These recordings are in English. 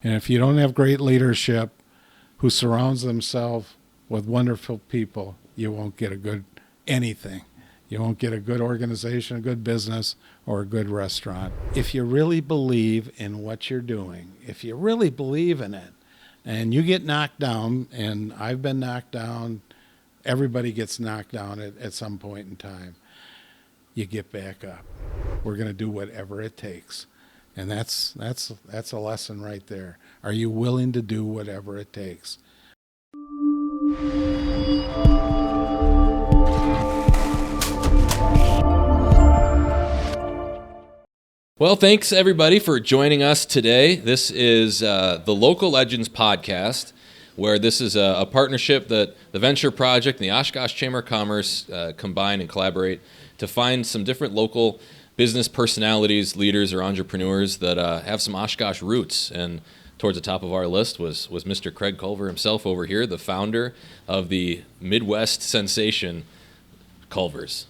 And if you don't have great leadership who surrounds themselves with wonderful people, you won't get a good anything. You won't get a good organization, a good business, or a good restaurant. If you really believe in what you're doing, if you really believe in it, and you get knocked down, and I've been knocked down, everybody gets knocked down at some point in time, you get back up. We're going to do whatever it takes. And that's a lesson right there. Are you willing to do whatever it takes? Well, thanks everybody for joining us today. This is the Local Legends podcast, where this is a partnership that the Venture Project and the Oshkosh Chamber of Commerce combine and collaborate to find some different local business personalities, leaders, or entrepreneurs that have some Oshkosh roots. And towards the top of our list was Mr. Craig Culver himself over here, the founder of the Midwest sensation Culvers.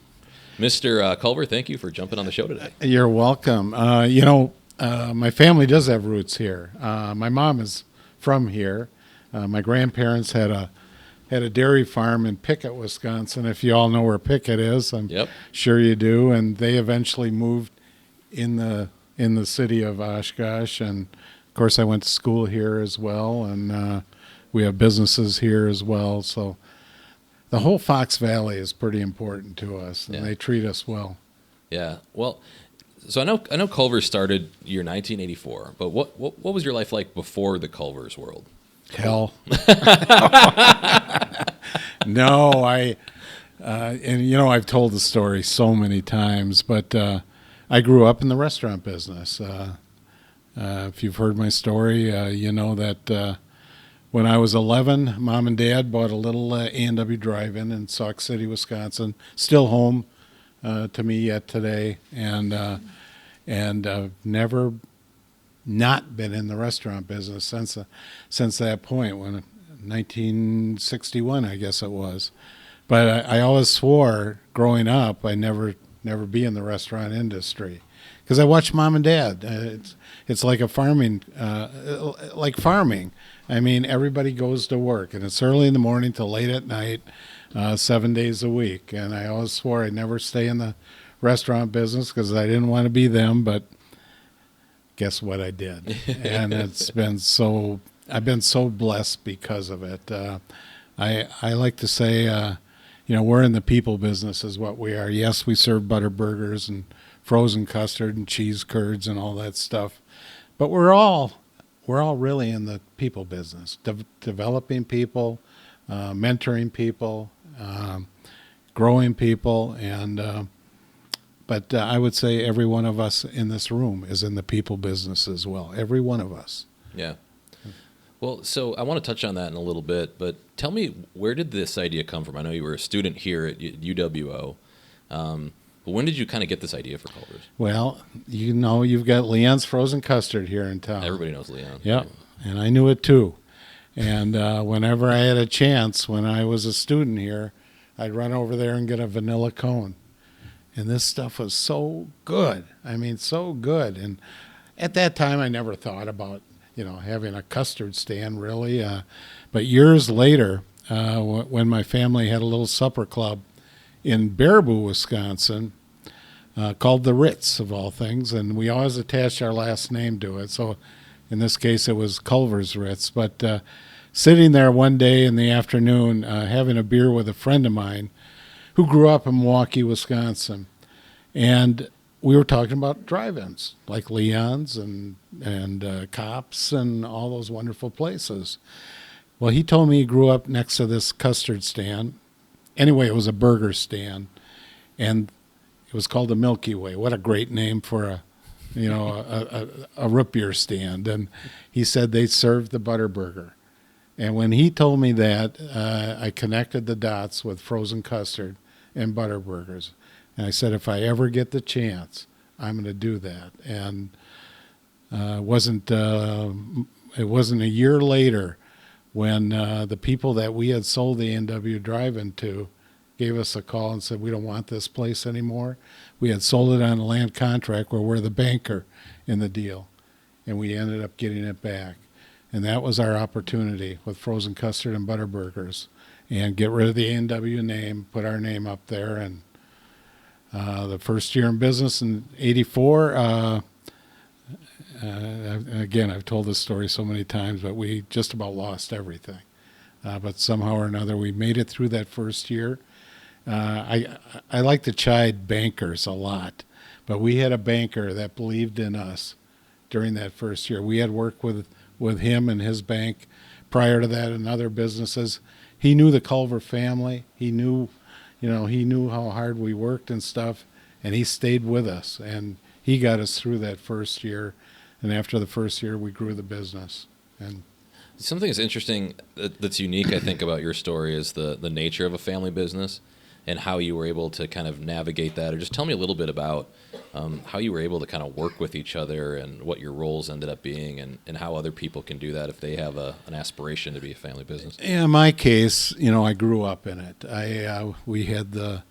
Mr. Culver, thank you for jumping on the show today. You're welcome. My family does have roots here. My mom is from here. My grandparents had a dairy farm in Pickett, Wisconsin. If you all know where Pickett is, I'm sure you do. And they eventually moved in the city of Oshkosh. And of course, I went to school here as well, and we have businesses here as well. So the whole Fox Valley is pretty important to us, and they treat us well. Yeah. Well, so I know Culver's started year 1984, but what was your life like before the Culvers World? Hell. No, I've told the story so many times, but I grew up in the restaurant business. If you've heard my story, you know that when I was 11, Mom and Dad bought a little A&W drive-in in Sauk City, Wisconsin, still home to me yet today, and never not been in the restaurant business since that point, when 1961, I guess it was. But I always swore growing up I'd never be in the restaurant industry, because I watched Mom and Dad. It's like farming. I mean, everybody goes to work, and it's early in the morning till late at night, 7 days a week. And I always swore I'd never stay in the restaurant business because I didn't want to be them. But guess what? I did, and I've been so blessed because of it. I like to say, we're in the people business is what we are. Yes, we serve ButterBurgers and frozen custard and cheese curds and all that stuff, but we're all really in the people business, developing people, mentoring people, growing people, and but I would say every one of us in this room is in the people business as well. Every one of us. Yeah. Well, so I want to touch on that in a little bit, but tell me, where did this idea come from? I know you were a student here at UWO. But when did you kind of get this idea for Culvers? Well, you've got Leon's Frozen Custard here in town. Everybody knows Leon. Yeah, and I knew it too. And whenever I had a chance, when I was a student here, I'd run over there and get a vanilla cone. And this stuff was so good. I mean, so good. And at that time, I never thought about, having a custard stand, really. But years later, when my family had a little supper club in Baraboo, Wisconsin, called the Ritz, of all things, and we always attached our last name to it. So in this case, it was Culver's Ritz. But sitting there one day in the afternoon, having a beer with a friend of mine who grew up in Milwaukee, Wisconsin, and we were talking about drive-ins like Leon's and Cops and all those wonderful places. Well, he told me he grew up next to this custard stand. Anyway, it was a burger stand, and it was called the Milky Way. What a great name for a root beer stand. And he said they served the ButterBurger. And when he told me that, I connected the dots with frozen custard and ButterBurgers. And I said, if I ever get the chance, I'm going to do that. And it wasn't a year later when the people that we had sold the A&W drive-in to gave us a call and said, we don't want this place anymore. We had sold it on a land contract where we're the banker in the deal, and we ended up getting it back. And that was our opportunity with frozen custard and Butter-burgers, and get rid of the A&W name, put our name up there. And the first year in business in '84, again, I've told this story so many times, but we just about lost everything. But somehow or another, we made it through that first year. I like to chide bankers a lot, but we had a banker that believed in us during that first year. We had worked with him and his bank prior to that in other businesses. He knew the Culver family. He knew how hard we worked and stuff, and he stayed with us, and he got us through that first year. And after the first year, we grew the business. And something that's interesting that's unique, I think, about your story is the nature of a family business and how you were able to kind of navigate that. Or just tell me a little bit about how you were able to kind of work with each other and what your roles ended up being, and how other people can do that if they have an aspiration to be a family business. Yeah, in my case, I grew up in it. We had the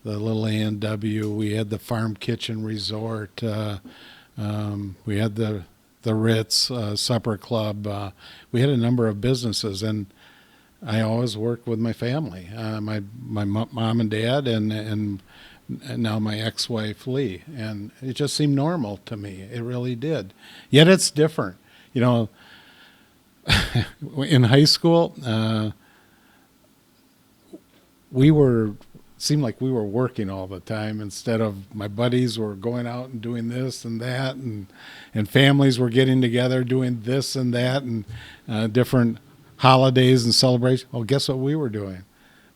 little A&W. We had the Farm Kitchen Resort. We had the Ritz Supper Club. We had a number of businesses, and I always worked with my family, my mom and dad, and now my ex-wife Lee, and it just seemed normal to me. It really did. Yet it's different, In high school, seemed like we were working all the time instead of my buddies were going out and doing this and that, and families were getting together doing this and that, and different holidays and celebrations. Well, guess what we were doing?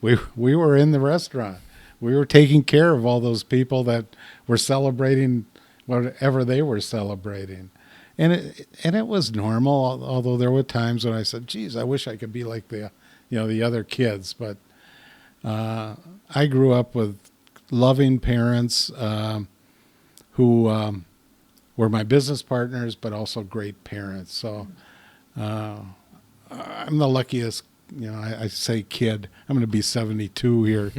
We were in the restaurant. We were taking care of all those people that were celebrating whatever they were celebrating. And it was normal, although there were times when I said, geez, I wish I could be like the other kids. But I grew up with loving parents who were my business partners, but also great parents. So I'm the luckiest, I say kid. I'm going to be 72 here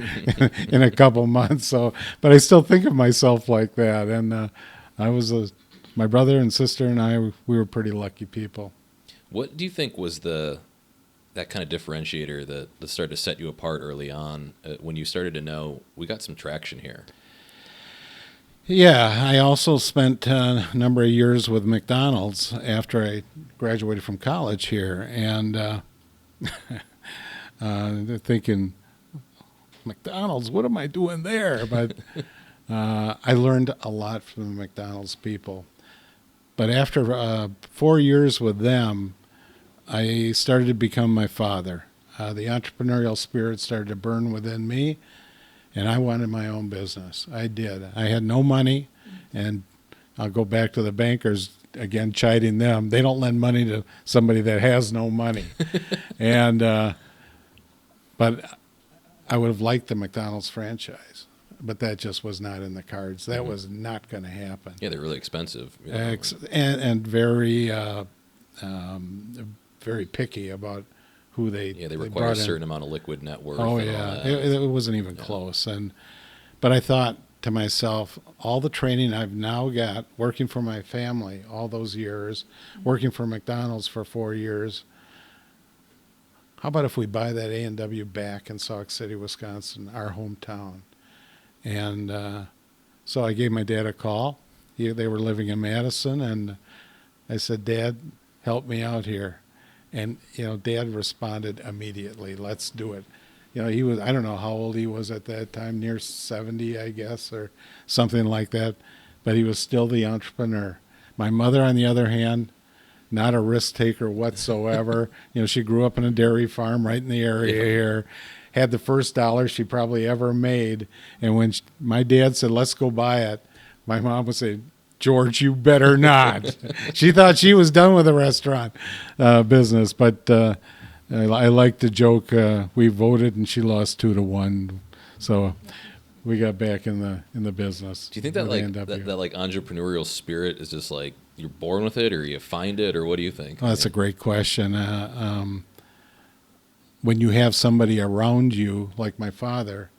in a couple months. So, but I still think of myself like that. And my brother and sister and I, we were pretty lucky people. What do you think was that kind of differentiator that started to set you apart early on when you started to know we got some traction here? Yeah, I also spent a number of years with McDonald's after I graduated from college here, and thinking, McDonald's, what am I doing there? But I learned a lot from the McDonald's people. But after 4 years with them, I started to become my father. The entrepreneurial spirit started to burn within me, and I wanted my own business. I did. I had no money, and I'll go back to the bankers again, chiding them. They don't lend money to somebody that has no money. But I would have liked the McDonald's franchise, but that just was not in the cards. That was not going to happen. Yeah, they're really expensive. And very, very picky about who they require a certain amount of liquid net worth. Oh yeah, it wasn't even close. But I thought to myself, all the training I've now got working for my family all those years, working for McDonald's for 4 years. How about if we buy that A&W back in Sauk City, Wisconsin, our hometown? And so I gave my dad a call. They were living in Madison, and I said, Dad, help me out here. And, Dad responded immediately, let's do it. He was, I don't know how old he was at that time, near 70, I guess, or something like that. But he was still the entrepreneur. My mother, on the other hand, not a risk taker whatsoever. She grew up in a dairy farm right in the area here, had the first dollar she probably ever made. And when my dad said, let's go buy it, my mom would say, George, you better not. She thought she was done with the restaurant business. But I like to joke, we voted and she lost 2-1. So we got back in the business. Do you think that like entrepreneurial spirit is just like you're born with it, or you find it, or what do you think? Well, that's a great question. When you have somebody around you, like my father,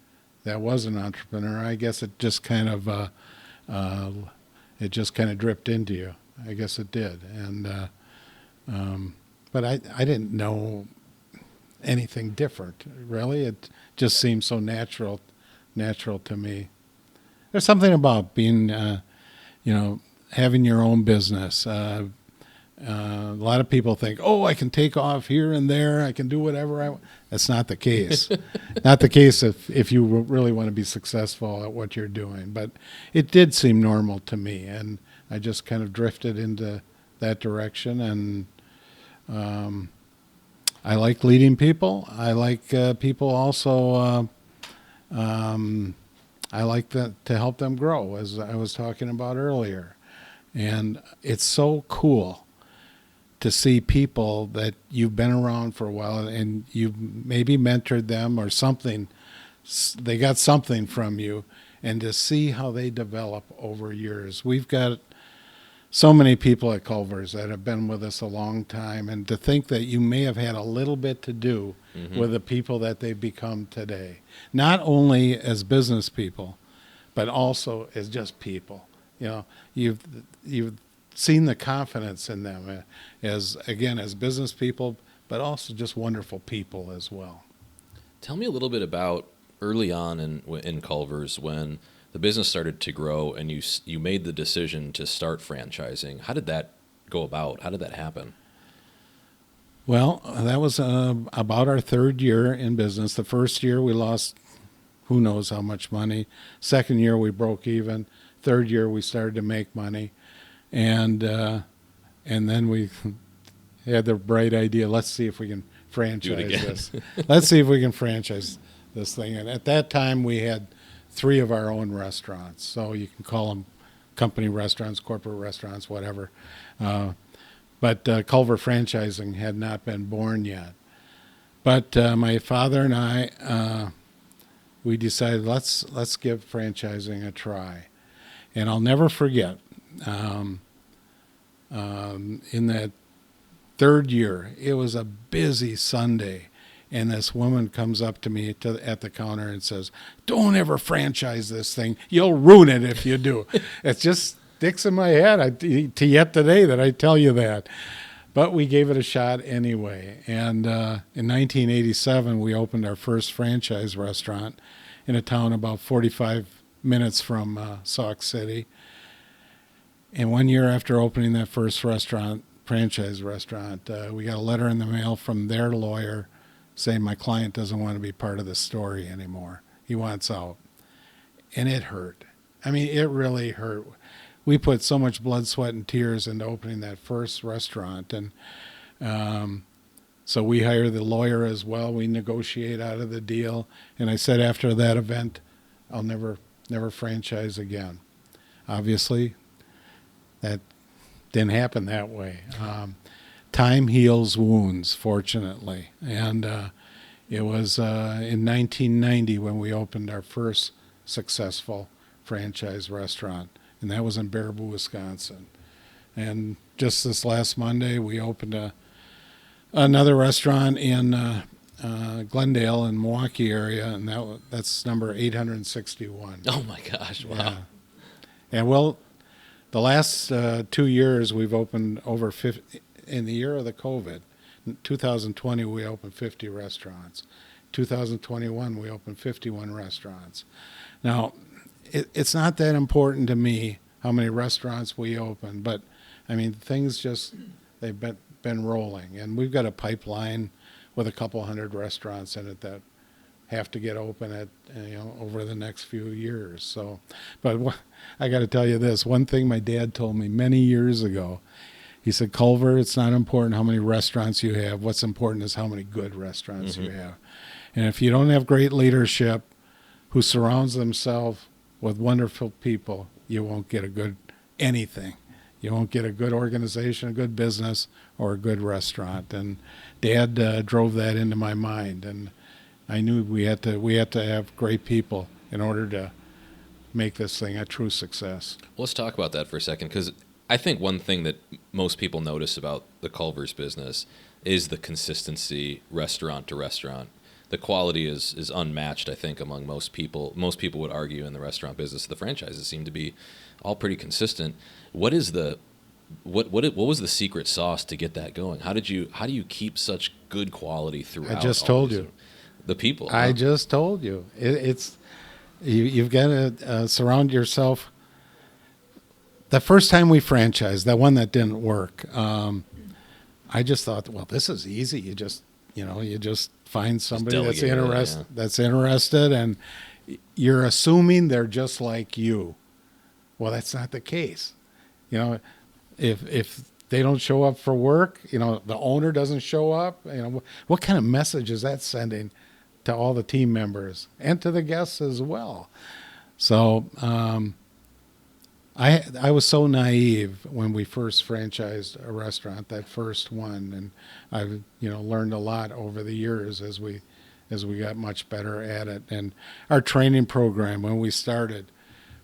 that was an entrepreneur, I guess it just kind of dripped into you. I guess it did, and but I didn't know anything different, really. It just seemed so natural to me. There's something about being, having your own business. A lot of people think, oh, I can take off here and there. I can do whatever I want. That's not the case. Not the case if you really want to be successful at what you're doing. But it did seem normal to me, and I just kind of drifted into that direction. And I like leading people. I like people also. I like to help them grow, as I was talking about earlier. And it's so cool to see people that you've been around for a while and you've maybe mentored them or something. They got something from you, and to see how they develop over years. We've got so many people at Culvers that have been with us a long time, and to think that you may have had a little bit to do with the people that they've become today, not only as business people, but also as just people. You've seen the confidence in them as business people, but also just wonderful people as well. Tell me a little bit about early on in Culvers when the business started to grow and you made the decision to start franchising. How did that go about? How did that happen? Well, that was about our third year in business. The first year we lost who knows how much money. Second year we broke even. Third year we started to make money. And then we had the bright idea, let's see if we can franchise this. Let's see if we can franchise this thing. And at that time, we had 3 of our own restaurants. So you can call them company restaurants, corporate restaurants, whatever. But Culver franchising had not been born yet. But my father and I, we decided let's give franchising a try. And I'll never forget, in that third year, it was a busy Sunday, and this woman comes up to me at the counter and says, "Don't ever franchise this thing. You'll ruin it if you do." It just sticks in my head to yet today that I tell you that. But we gave it a shot anyway. And in 1987, we opened our first franchise restaurant in a town about 45 minutes from Sauk City. And 1 year after opening that first franchise restaurant, we got a letter in the mail from their lawyer saying my client doesn't want to be part of the story anymore. He wants out. And it hurt. I mean, it really hurt. We put so much blood, sweat, and tears into opening that first restaurant. And so we hire the lawyer as well. We negotiate out of the deal. And I said after that event, I'll never franchise again. Obviously, that didn't happen that way. Time heals wounds, fortunately. And it was in 1990 when we opened our first successful franchise restaurant, and that was in Baraboo, Wisconsin. And just this last Monday, we opened another restaurant in Glendale in Milwaukee area, and that's number 861. Oh, my gosh. Wow. Yeah. And, well, the last 2 years, we've opened over 50. In the year of the COVID, in 2020, we opened 50 restaurants. 2021, we opened 51 restaurants. Now, it's not that important to me how many restaurants we open, but, I mean, things just, they've been rolling. And we've got a pipeline with a couple hundred restaurants in it that have to get open over the next few years. So, but I got to tell you this, one thing my dad told me many years ago. He said, "Culver, it's not important how many restaurants you have. What's important is how many good restaurants you have. And if you don't have great leadership who surrounds themselves with wonderful people, you won't get a good anything. You won't get a good organization, a good business, or a good restaurant." And Dad drove that into my mind, and I knew we had to have great people in order to make this thing a true success. Well, let's talk about that for a second, because I think one thing that most people notice about the Culver's business is the consistency restaurant to restaurant. The quality is unmatched, I think, among most people. Most people would argue in the restaurant business. The franchises seem to be all pretty consistent. What is the what was the secret sauce to get that going? How do you keep such good quality throughout? I just told you. The people. I just told you. You've got to surround yourself. The first time we franchised, that one that didn't work, I just thought, well, this is easy. You just find somebody that's interested, and you're assuming they're just like you. Well, that's not the case. If they don't show up for work, the owner doesn't show up, what kind of message is that sending to all the team members and to the guests as well? So I was so naive when we first franchised a restaurant, that first one, and I've learned a lot over the years as we got much better at it. And our training program when we started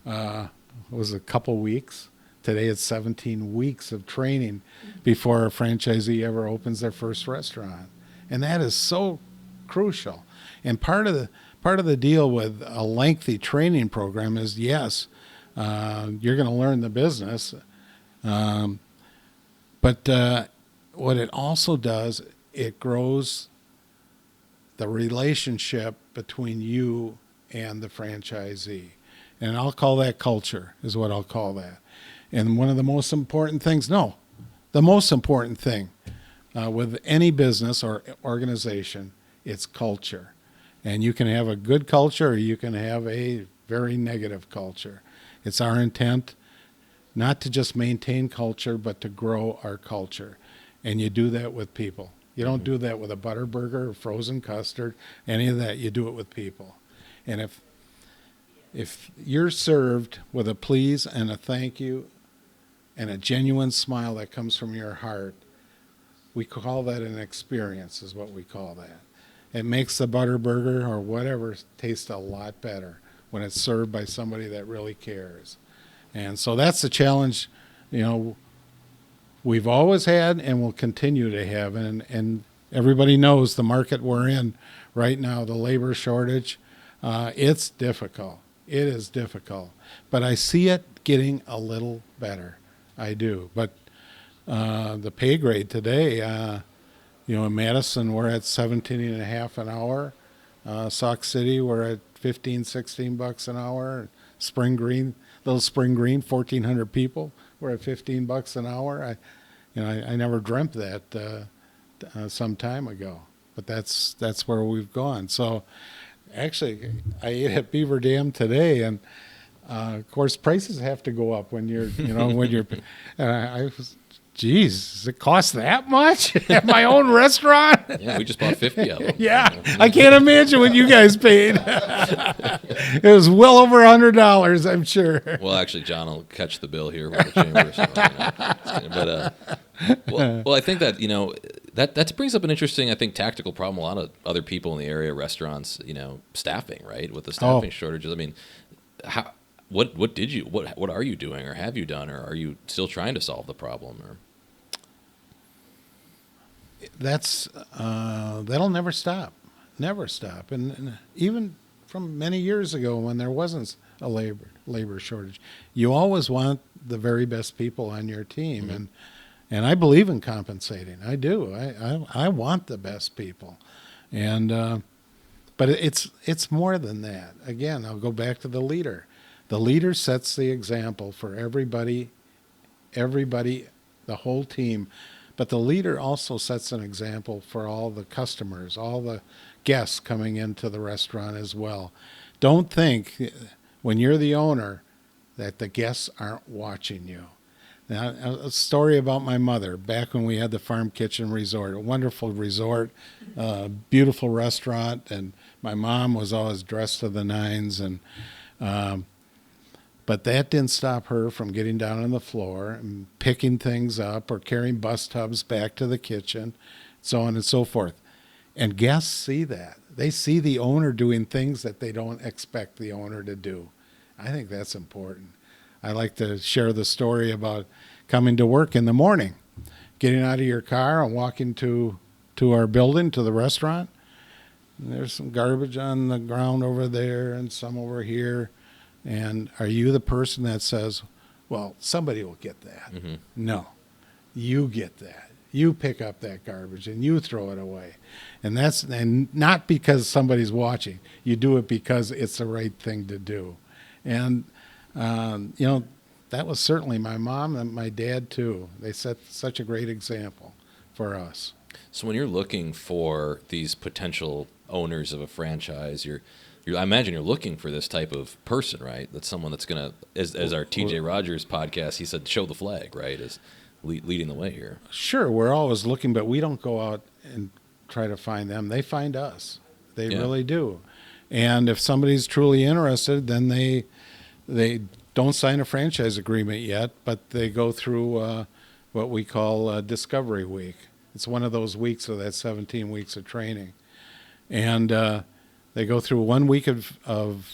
was a couple weeks. Today it's 17 weeks of training before a franchisee ever opens their first restaurant, and that is so crucial. And part of the deal with a lengthy training program is, yes, you're going to learn the business, but what it also does, it grows the relationship between you and the franchisee, and I'll call that culture, is what I'll call that. And one of the most important things, the most important thing with any business or organization, it's culture. And you can have a good culture, or you can have a very negative culture. It's our intent not to just maintain culture, but to grow our culture. And you do that with people. You don't do that with a ButterBurger or frozen custard, any of that. You do it with people. And if you're served with a please and a thank you and a genuine smile that comes from your heart, we call that an experience, is what we call that. It makes the ButterBurger or whatever taste a lot better when it's served by somebody that really cares. And so that's the challenge, we've always had and will continue to have. And everybody knows the market we're in right now, the labor shortage, it's difficult. It is difficult. But I see it getting a little better. I do. But the pay grade today, in Madison, we're at 17.5 an hour. Sauk City, we're at $15-16 an hour. Little Spring Green, 1,400 people. We're at $15 an hour. I never dreamt that some time ago, but that's where we've gone. So, actually, I ate at Beaver Dam today, and of course, prices have to go up when you're, I was. Geez, does it cost that much at my own restaurant? Yeah, we just bought 50 of them. Yeah, I can't imagine what you guys paid. It was well over $100, I'm sure. Well, actually, John will catch the bill here with the chamber. But I think that that brings up an interesting, I think, tactical problem. A lot of other people in the area, restaurants, staffing, right, with the staffing shortages. I mean, what are you doing, or have you done, or are you still trying to solve the problem? Or that'll never stop, and even from many years ago when there wasn't a labor shortage, you always want the very best people on your team, and I believe in compensating. I do. I want the best people, and but it's more than that. Again, I'll go back to the leader. The leader sets the example for everybody, the whole team. But the leader also sets an example for all the customers, all the guests coming into the restaurant as well. Don't think when you're the owner that the guests aren't watching you. Now, a story about my mother back when we had the Farm Kitchen Resort, a wonderful resort, beautiful restaurant, and my mom was always dressed to the nines, and but that didn't stop her from getting down on the floor and picking things up or carrying bus tubs back to the kitchen, so on and so forth. And guests see that. They see the owner doing things that they don't expect the owner to do. I think that's important. I like to share the story about coming to work in the morning, getting out of your car and walking to our building, to the restaurant. And there's some garbage on the ground over there and some over here. And are you the person that says, well, somebody will get that? No. you get that. You pick up that garbage and you throw it away. And not because somebody's watching. You do it because it's the right thing to do. And, that was certainly my mom and my dad too. They set such a great example for us. So when you're looking for these potential owners of a franchise, I imagine you're looking for this type of person, right? That's someone that's going to, as our TJ Rogers podcast, he said, show the flag, right? Is leading the way here. Sure, we're always looking, but we don't go out and try to find them. They find us. They really do. And if somebody's truly interested, then they don't sign a franchise agreement yet, but they go through what we call Discovery Week. It's one of those weeks of that 17 weeks of training. And they go through 1 week of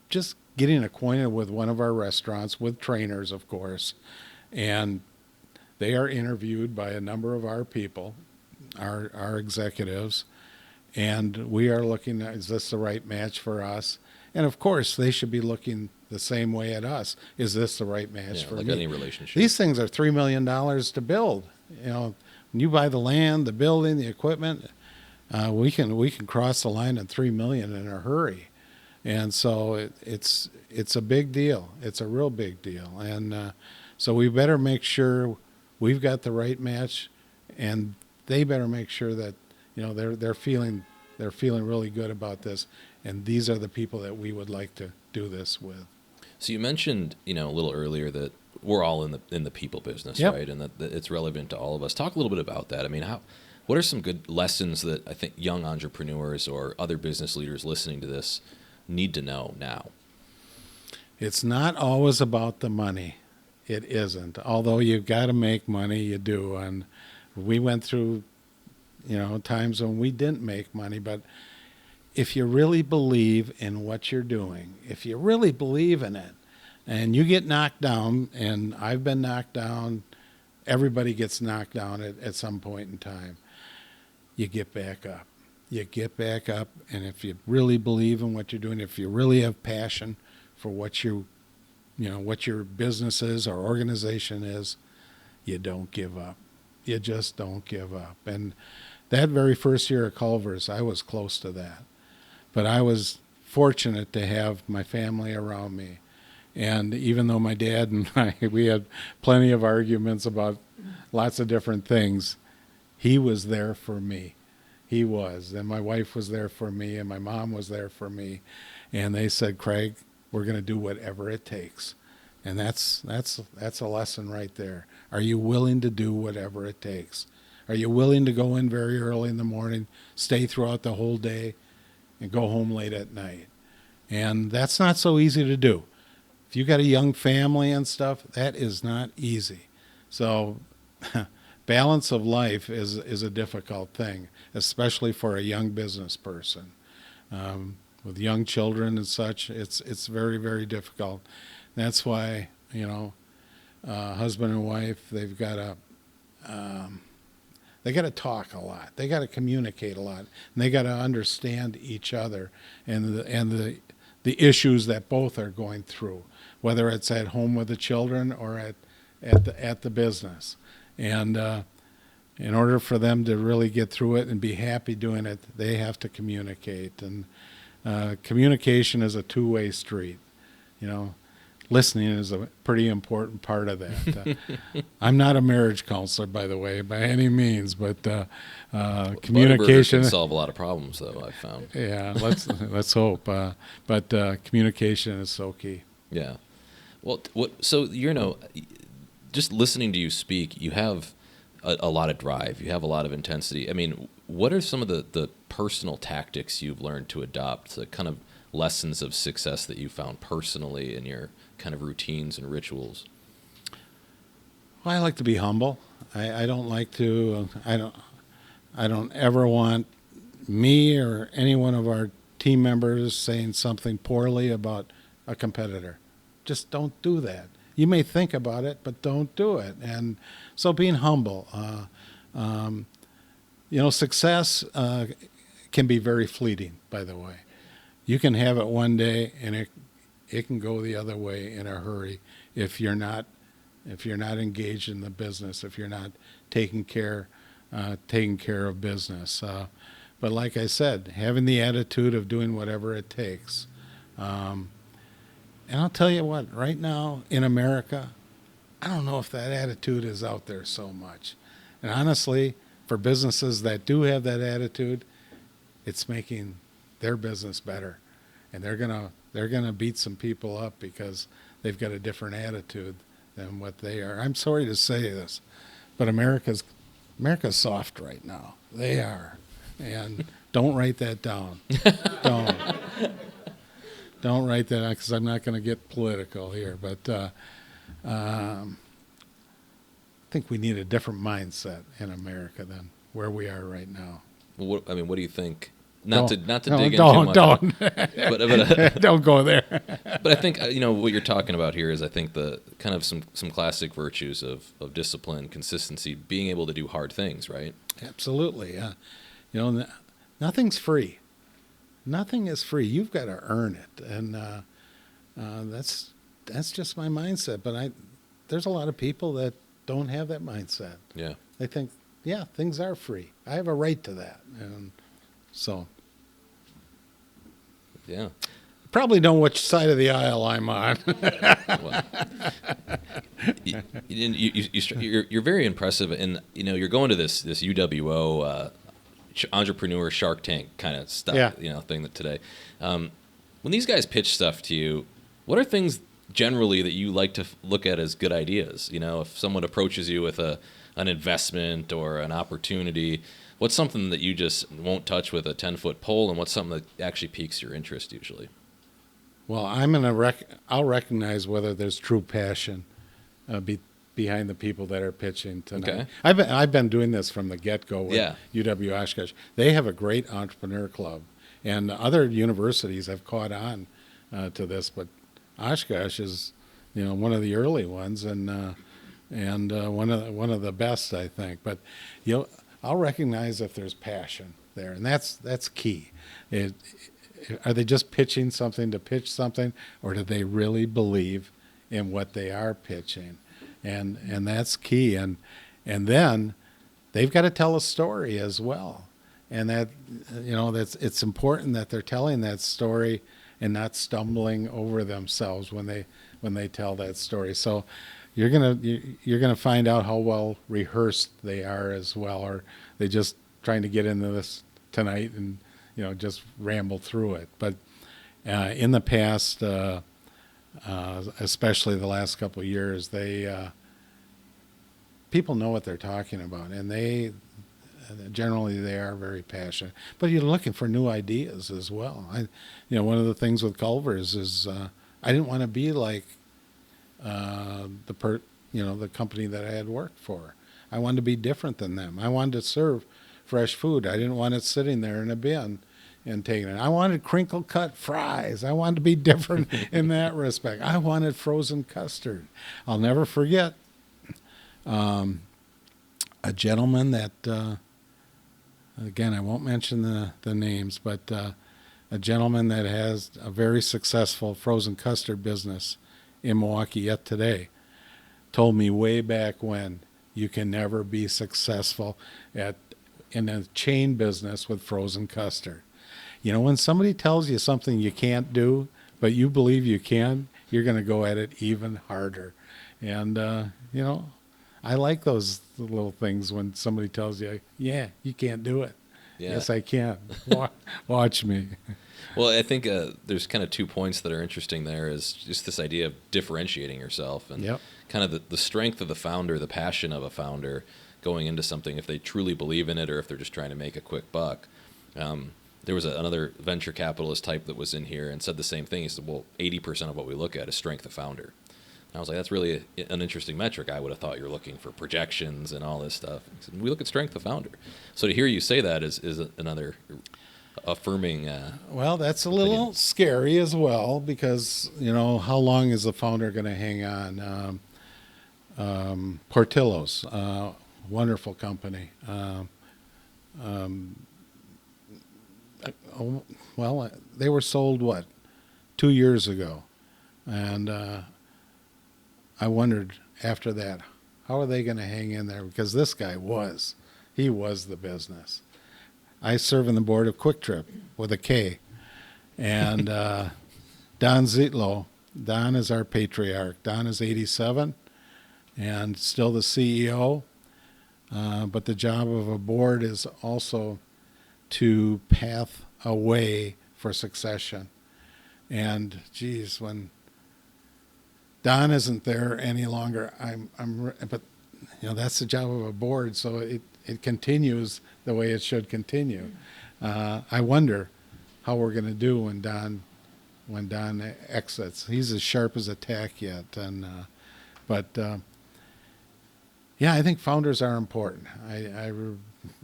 just getting acquainted with one of our restaurants, with trainers, of course. And they are interviewed by a number of our people, our executives, and we are looking at, is this the right match for us? And of course, they should be looking the same way at us. Is this the right match for like me? any relationship. These things are $3 million to build. When you buy the land, the building, the equipment, we can cross the line at $3 million in a hurry. And so it's a big deal. It's a real big deal. And so we better make sure we've got the right match, and they better make sure that they're feeling really good about this, and these are the people that we would like to do this with. So you mentioned a little earlier that we're all in the people business, Yep. right? And that it's relevant to all of us. Talk a little bit about that. I mean, what are some good lessons that I think young entrepreneurs or other business leaders listening to this need to know now? It's not always about the money. It isn't. Although you've got to make money, you do. And we went through, times when we didn't make money. But if you really believe in what you're doing, if you really believe in it, and you get knocked down, and I've been knocked down, everybody gets knocked down at some point in time, you get back up. You get back up, and if you really believe in what you're doing, if you really have passion for what what your business is or organization is, you don't give up. You just don't give up. And that very first year at Culvers, I was close to that. But I was fortunate to have my family around me. And even though my dad and we had plenty of arguments about lots of different things, he was there for me. He was. And my wife was there for me, and my mom was there for me. And they said, Craig, we're going to do whatever it takes. And that's a lesson right there. Are you willing to do whatever it takes? Are you willing to go in very early in the morning, stay throughout the whole day, and go home late at night? And that's not so easy to do. If you got a young family and stuff, that is not easy. So balance of life is a difficult thing, especially for a young business person. With young children and such, it's very, very difficult. That's why, husband and wife, they've got to talk a lot. They got to communicate a lot, and they got to understand each other and the issues that both are going through, whether it's at home with the children or at the business. And in order for them to really get through it and be happy doing it, they have to communicate. And communication is a two-way street. Listening is a pretty important part of that. I'm not a marriage counselor, by the way, by any means, but communication can solve a lot of problems, though, I've found. Yeah, let's hope. But communication is so key. Yeah. Well, so just listening to you speak, you have a lot of drive. You have a lot of intensity. I mean, what are some of the personal tactics you've learned to adopt, the kind of lessons of success that you found personally in your kind of routines and rituals? Well, I like to be humble. I don't like to. I don't ever want me or any one of our team members saying something poorly about a competitor. Just don't do that. You may think about it, but don't do it. And so being humble. Success can be very fleeting, by the way. You can have it one day, and it can go the other way in a hurry if you're not if you're not engaged in the business, if you're not taking care of business. But like I said, having the attitude of doing whatever it takes. And I'll tell you what, right now in America, I don't know if that attitude is out there so much. And honestly, for businesses that do have that attitude, it's making their business better. And they're gonna beat some people up because they've got a different attitude than what they are. I'm sorry to say this, but America's soft right now. They are. And don't write that down. Don't write that down, because I'm not going to get political here. But I think we need a different mindset in America than where we are right now. Well, what do you think? Not to dig in too much. Don't. But Don't go there. But I think what you're talking about here is, I think, the kind of some classic virtues of discipline, consistency, being able to do hard things, right? Absolutely. Nothing's free. Nothing is free. You've got to earn it, and that's just my mindset. But there's a lot of people that don't have that mindset. Yeah. They think, yeah, things are free. I have a right to that, and so. Yeah. Probably know which side of the aisle I'm on. Well, you're very impressive, and you're going to this UWO entrepreneur Shark Tank kind of stuff, Yeah. Thing that today. When these guys pitch stuff to you, what are things generally that you like to look at as good ideas? If someone approaches you with an investment or an opportunity, what's something that you just won't touch with a 10-foot pole, and what's something that actually piques your interest usually? Well, I'll recognize whether there's true passion behind the people that are pitching tonight. Okay. I've been doing this from the get-go with UW Oshkosh. They have a great entrepreneur club, and other universities have caught on to this, but Oshkosh is, one of the early ones, and one of the best, I think. But I'll recognize if there's passion there, and that's key. Are they just pitching something to pitch something, or do they really believe in what they are pitching? And that's key. And then they've got to tell a story as well. And it's important that they're telling that story and not stumbling over themselves when they tell that story. So you're gonna find out how well rehearsed they are as well, or they just trying to get into this tonight and just ramble through it. But in the past, especially the last couple of years, people know what they're talking about, and they are very passionate. But you're looking for new ideas as well. One of the things with Culvers is I didn't want to be like the company that I had worked for. I wanted to be different than them. I wanted to serve fresh food. I didn't want it sitting there in a bin and taking it. I wanted crinkle cut fries. I wanted to be different in that respect. I wanted frozen custard. I'll never forget a gentleman that, again, I won't mention the names, but a gentleman that has a very successful frozen custard business in Milwaukee yet today told me way back when, you can never be successful in a chain business with frozen custard. When somebody tells you something you can't do, but you believe you can, you're going to go at it even harder. And, I like those little things when somebody tells you, yeah, you can't do it. Yeah. Yes, I can. Watch me. Well, I think there's kind of 2 points that are interesting there, is just this idea of differentiating yourself and kind of the strength of the founder, the passion of a founder going into something, if they truly believe in it or if they're just trying to make a quick buck. There was another venture capitalist type that was in here and said the same thing. He said, well, 80% of what we look at is strength of founder. And I was like, that's really an interesting metric. I would have thought you're looking for projections and all this stuff. He said, we look at strength of founder. So to hear you say that is another affirming. Well, that's a little scary as well, because, how long is the founder going to hang on? Portillo's, wonderful company. Well, they were sold 2 years ago, and I wondered after that, how are they going to hang in there? Because this guy he was the business. I serve on the board of Quick Trip with a K. And Don Zitlo, Don is our patriarch. Don is 87 and still the CEO. But the job of a board is also to path a way for succession. And geez, when Don isn't there any longer, but that's the job of a board, so it continues the way it should continue. I wonder how we're going to do when Don exits. He's as sharp as a tack yet, I think founders are important.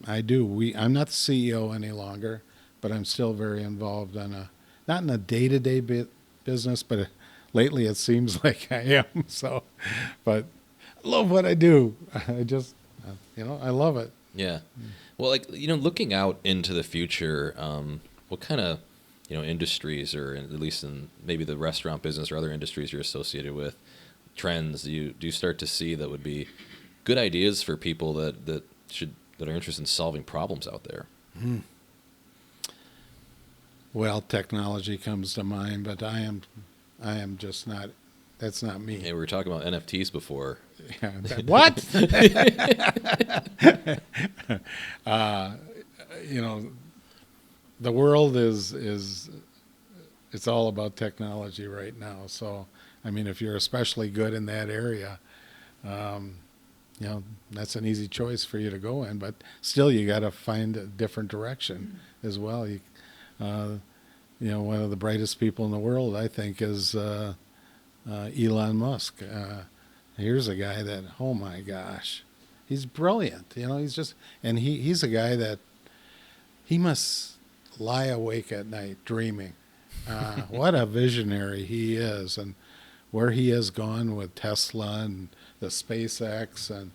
I do. I'm not the CEO any longer, but I'm still very involved not in a day-to-day business, but lately it seems like I am. So, but I love what I do. I just, I love it. Yeah. Well, looking out into the future, what kind of, industries, or at least in maybe the restaurant business or other industries you're associated with, trends do you start to see that would be good ideas for people that are interested in solving problems out there? Well, technology comes to mind, but I am just not. That's not me. Hey, we were talking about NFTs before. Yeah, what? The world is it's all about technology right now. So, if you're especially good in that area, that's an easy choice for you to go in. But still, you got to find a different direction as well. One of the brightest people in the world, I think, is Elon Musk. Here's a guy that, oh my gosh, he's brilliant. He's a guy that he must lie awake at night dreaming. What a visionary he is, and where he has gone with Tesla and the SpaceX and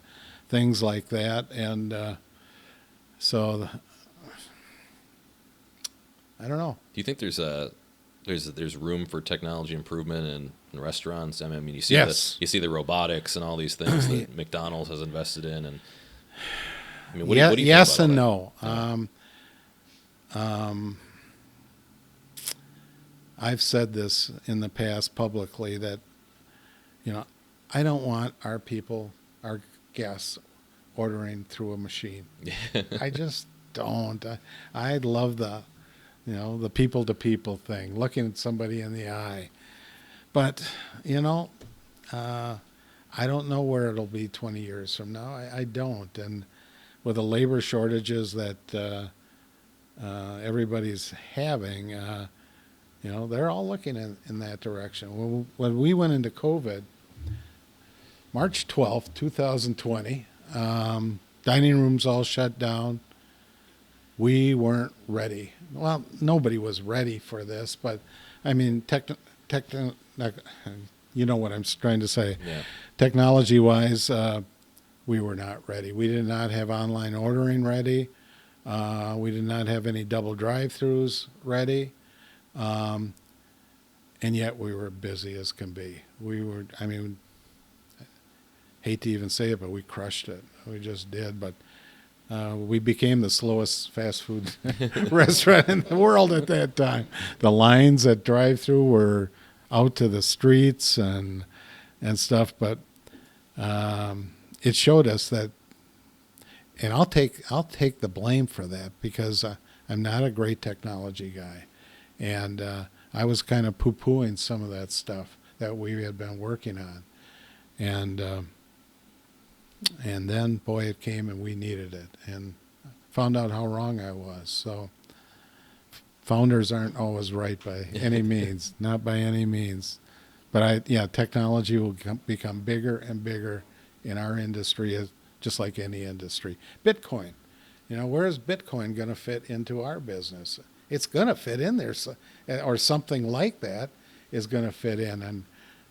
things like that. And I don't know. Do you think there's room for technology improvement in restaurants? You see yes. You see the robotics and all these things that McDonald has invested in, and what do you yes think and about no. I've said this in the past publicly that I don't want our guests ordering through a machine. I just don't. I love the people to people thing, looking at somebody in the eye. But I don't know where it'll be 20 years from now. I don't. And with the labor shortages that everybody's having, they're all looking in that direction. When we went into COVID, March 12th, 2020, dining rooms all shut down. We weren't ready. Well, nobody was ready for this, but you know what I'm trying to say. Yeah. Technology-wise, we were not ready. We did not have online ordering ready. We did not have any double drive-throughs ready. And yet we were busy as can be. Hate to even say it, but we crushed it. We just did. But we became the slowest fast food restaurant in the world at that time. The lines at drive-through were out to the streets and stuff. But it showed us that, and I'll take the blame for that, because I'm not a great technology guy, and I was kind of poo-pooing some of that stuff that we had been working on, and then, boy, it came and we needed it, and found out how wrong I was. So founders aren't always right by any means, not by any means. But technology will become bigger and bigger in our industry, just like any industry. Bitcoin, where is Bitcoin going to fit into our business? It's going to fit in there, or something like that is going to fit in.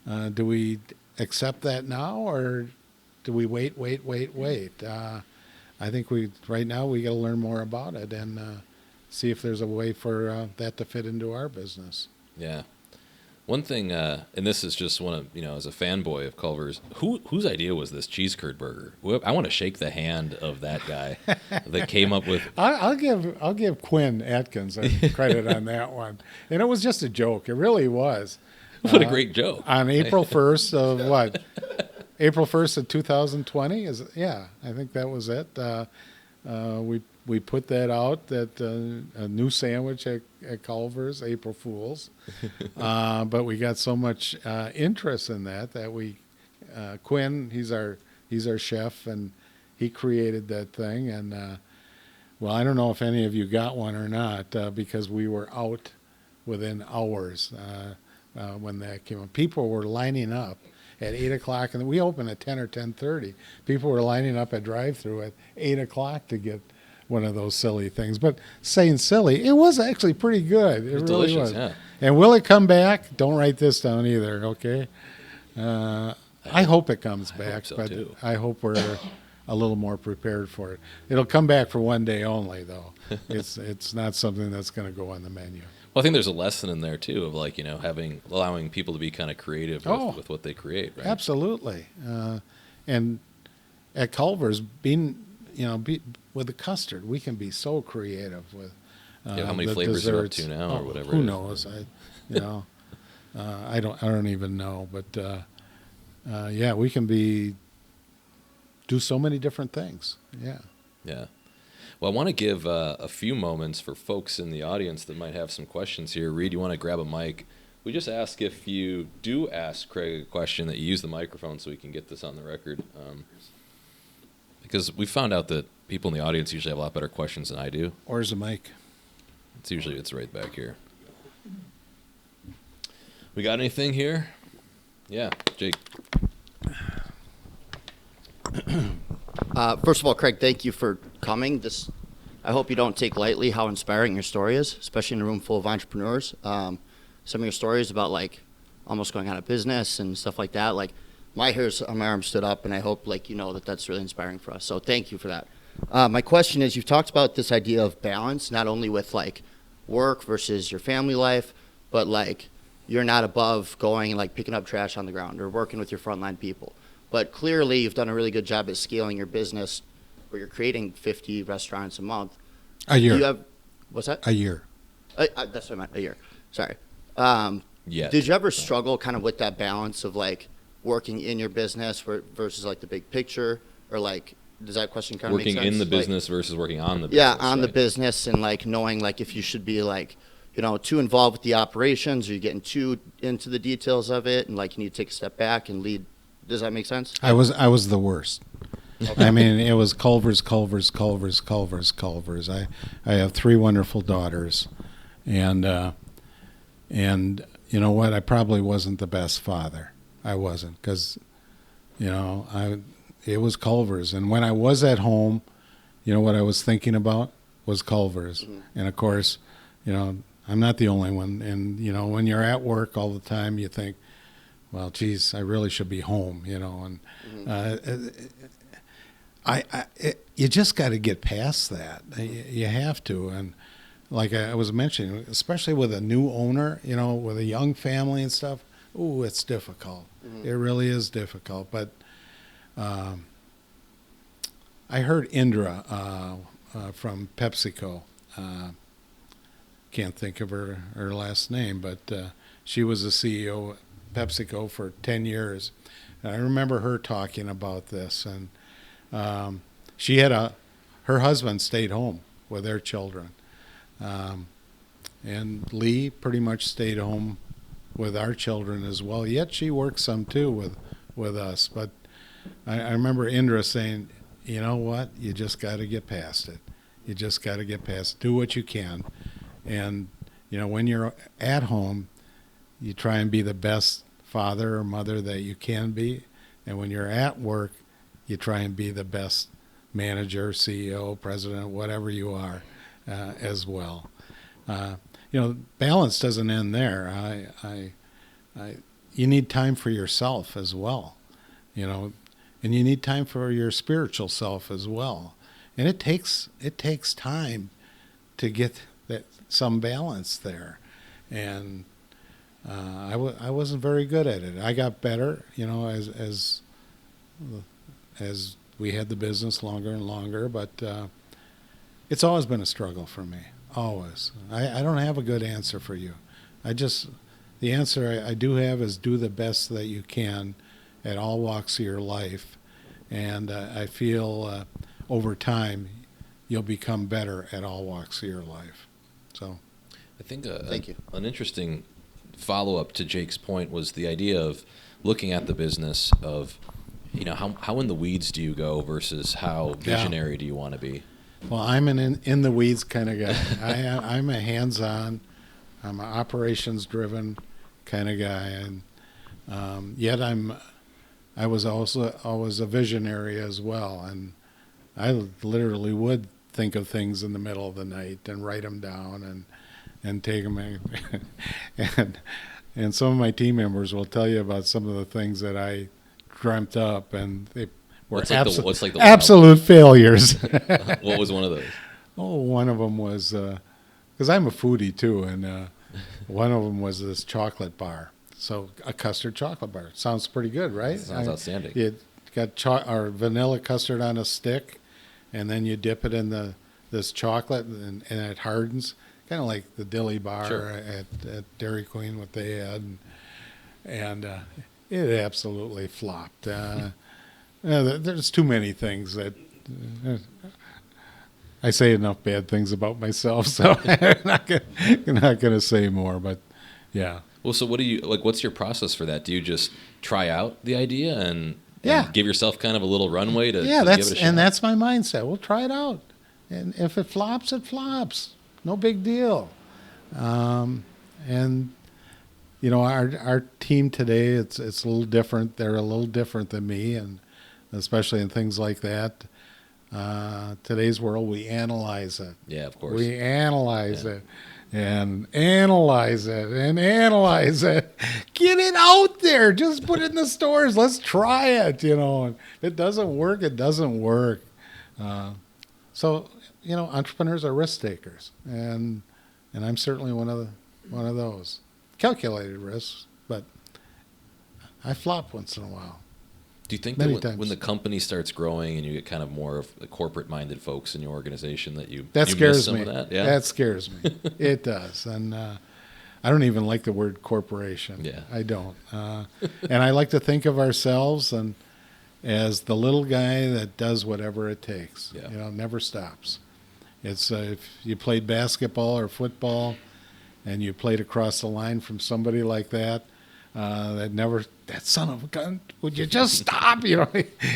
And do we accept that now, or do we wait? I think right now we got to learn more about it and see if there's a way for that to fit into our business. Yeah. One thing, and this is just one of, as a fanboy of Culver's, whose idea was this cheese curd burger? I want to shake the hand of that guy that came up with. I'll give Quinn Atkins credit on that one, and it was just a joke. It really was. What a great joke! On April 1st of what? April 1st of 2020 I think that was it. We put that out, that a new sandwich at Culver's, April Fools. But we got so much interest in that we Quinn, he's our chef, and he created that thing. And well, I don't know if any of you got one or not, because we were out within hours when that came up. People were lining up at 8 o'clock, and we open at 10 or 10:30. People were lining up at drive-through at 8 o'clock to get one of those silly things. But saying silly, it was actually pretty good. It really delicious, was. yeah. And will it come back? Don't write this down either, okay? I hope it comes back, hope so, but too. I hope we're a little more prepared for it. It'll come back for one day only, though. It's not something that's going to go on the menu. Well, I think there's a lesson in there too of allowing people to be kind of creative with what they create, right? Absolutely. And at Culver's, with the custard, we can be so creative with how many the flavors desserts. you're up to now, or whatever. Who it is. knows? I don't even know. But we can do so many different things. Yeah. Yeah. Well, I want to give a few moments for folks in the audience that might have some questions here. Reed, you want to grab a mic? We just ask, if you do ask Craig a question, that you use the microphone so we can get this on the record. Because we found out that people in the audience usually have a lot better questions than I do. Where's the mic? It's right back here. We got anything here? Yeah, Jake. First of all, Craig, thank you for coming. I hope you don't take lightly how inspiring your story is, especially in a room full of entrepreneurs. Some of your stories about almost going out of business and stuff like that, my hairs on my arm stood up, and I hope that's really inspiring for us. So thank you for that. My question is, you've talked about this idea of balance, not only with work versus your family life, but you're not above going and picking up trash on the ground or working with your frontline people. But clearly, you've done a really good job at scaling your business, where you're creating 50 restaurants a month. A year. Do you have, what's that? A year. That's what I meant, a year. Sorry. Yeah. Did you ever struggle kind of with that balance of working in your business versus the big picture, or does that question kind of make sense? Working in the business versus working on the business. Yeah, on the business, and knowing if you should be too involved with the operations, or you're getting too into the details of it, and you need to take a step back and lead. Does that make sense? I was the worst. Okay. I mean, it was Culver's. I have 3 wonderful daughters, and you know what? I probably wasn't the best father. I wasn't, because it was Culver's, and when I was at home, what I was thinking about was Culver's. Mm-hmm. And of course, I'm not the only one. And when you're at work all the time, you think, well, geez, I really should be home. And you just got to get past that. You have to. And like I was mentioning, especially with a new owner, with a young family and stuff, ooh, it's difficult. Mm-hmm. It really is difficult. But I heard Indra from PepsiCo. Can't think of her last name, but she was the CEO of PepsiCo for 10 years. And I remember her talking about this. And she had her husband stayed home with their children. And Lee pretty much stayed home with our children as well. Yet she worked some too with us. But I remember Indra saying, you know what? You just got to get past it. You just got to get past it. Do what you can. And, when you're at home, you try and be the best father or mother that you can be. And when you're at work, you try and be the best manager, CEO, president, whatever you are, as well. Balance doesn't end there. You need time for yourself as well, and you need time for your spiritual self as well. And it takes time to get some balance there. And I wasn't very good at it. I got better, as we had the business longer and longer, but it's always been a struggle for me. Always. I don't have a good answer for you. The answer I do have is do the best that you can at all walks of your life. And I feel over time you'll become better at all walks of your life. So, I think Thank you. An interesting follow-up to Jake's point was the idea of looking at the business of, how in the weeds do you go versus how visionary do you want to be? Well, I'm an in the weeds kind of guy. I'm a hands-on, I'm an operations-driven kind of guy, and yet I was also always a visionary as well, and I literally would think of things in the middle of the night and write them down and take them and some of my team members will tell you about some of the things that I dreamt up, and they were what's like the absolute failures. What was one of those? Oh, one of them was because I'm a foodie too, and one of them was this chocolate bar. So a custard chocolate bar sounds pretty good, right? Sounds outstanding. You got or vanilla custard on a stick, and then you dip it in this chocolate, and it hardens, kind of like the dilly bar Sure. at Dairy Queen, what they had, and it absolutely flopped. There's too many things that. I say enough bad things about myself, so I'm not gonna say more. But yeah. Well, so what do you like? What's your process for that? Do you just try out the idea and Yeah. give yourself kind of a little runway to Yeah, give it a shot? that's my mindset. We'll try it out, and if it flops, it flops. No big deal. And our team today, it's a little different. They're a little different than me, and especially in things like that. Today's world, we analyze it. Yeah, of course. We analyze it and analyze it and analyze it. Get it out there. Just put it in the stores. Let's try it. If it doesn't work, it doesn't work. So entrepreneurs are risk takers, and I'm certainly one of those. Calculated risks, but I flop once in a while. Do you think Many that when times. the company starts growing and you get kind of more of the corporate-minded folks in your organization that you That you scares miss some me. of that? Yeah. That scares me. It does, and I don't even like the word corporation. Yeah. I don't. And I like to think of ourselves as the little guy that does whatever it takes. Yeah. Never stops. It's if you played basketball or football, and you played across the line from somebody like that. That son of a gun, would you just stop?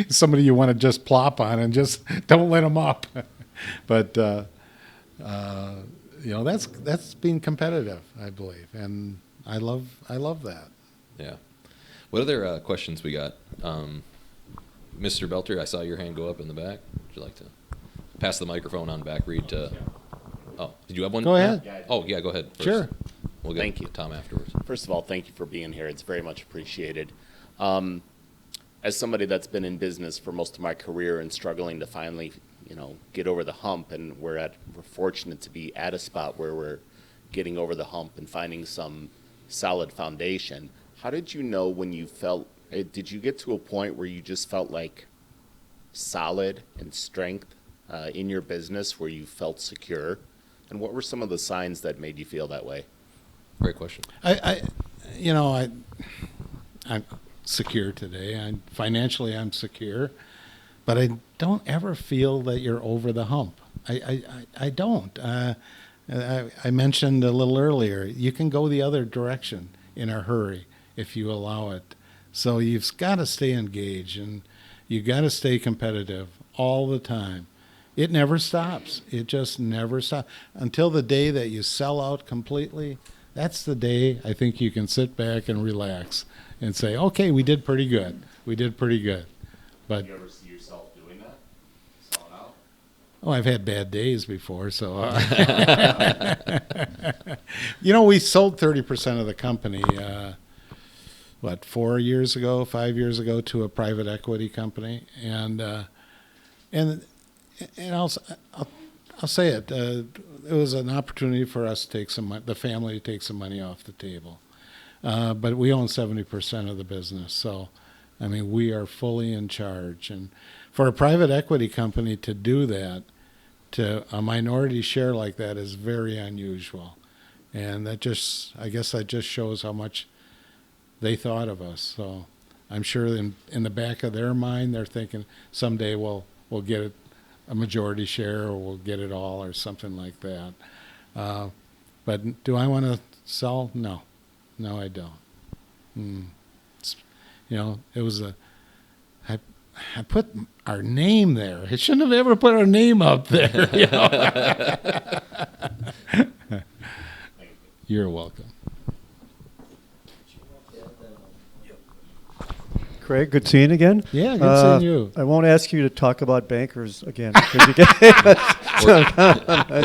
Somebody you want to just plop on and just don't let them up. But, that's being competitive, I believe. And I love that. Yeah. What other questions we got? Mr. Belter, I saw your hand go up in the back. Would you like to pass the microphone on back, Reed, to... Oh, did you have one? Go ahead. Yeah. Oh, yeah, go ahead first. Sure. We'll get Thank you. Tom afterwards. First of all, thank you for being here. It's very much appreciated. As somebody that's been in business for most of my career and struggling to finally, get over the hump, and we're fortunate to be at a spot where we're getting over the hump and finding some solid foundation. How did you know when you felt? Did you get to a point where you just felt like solid and strength in your business, where you felt secure? And what were some of the signs that made you feel that way? Great question. I'm secure today. Financially, I'm secure, but I don't ever feel that you're over the hump. I don't. I mentioned a little earlier, you can go the other direction in a hurry if you allow it. So you've got to stay engaged, and you got to stay competitive all the time. It never stops. It just never stops. Until the day that you sell out completely, that's the day I think you can sit back and relax and say, okay, we did pretty good. We did pretty good. But Do you ever see yourself doing that? Selling out? I've had bad days before, so. We sold 30% of the company, 4 years ago, 5 years ago, to a private equity company, and I'll say it. It was an opportunity for us to take the family to take some money off the table. but we own 70% of the business. So, I mean, we are fully in charge. And for a private equity company to do that, to a minority share like that, is very unusual. And that just, I guess that just shows how much they thought of us. So I'm sure in the back of their mind, they're thinking someday we'll get a majority share, or we'll get it all, or something like that. But do I want to sell? No, I don't. It was I put our name there. I shouldn't have ever put our name up there. You're welcome. Craig, good seeing you again. Yeah, good seeing you. I won't ask you to talk about bankers again, because you get Or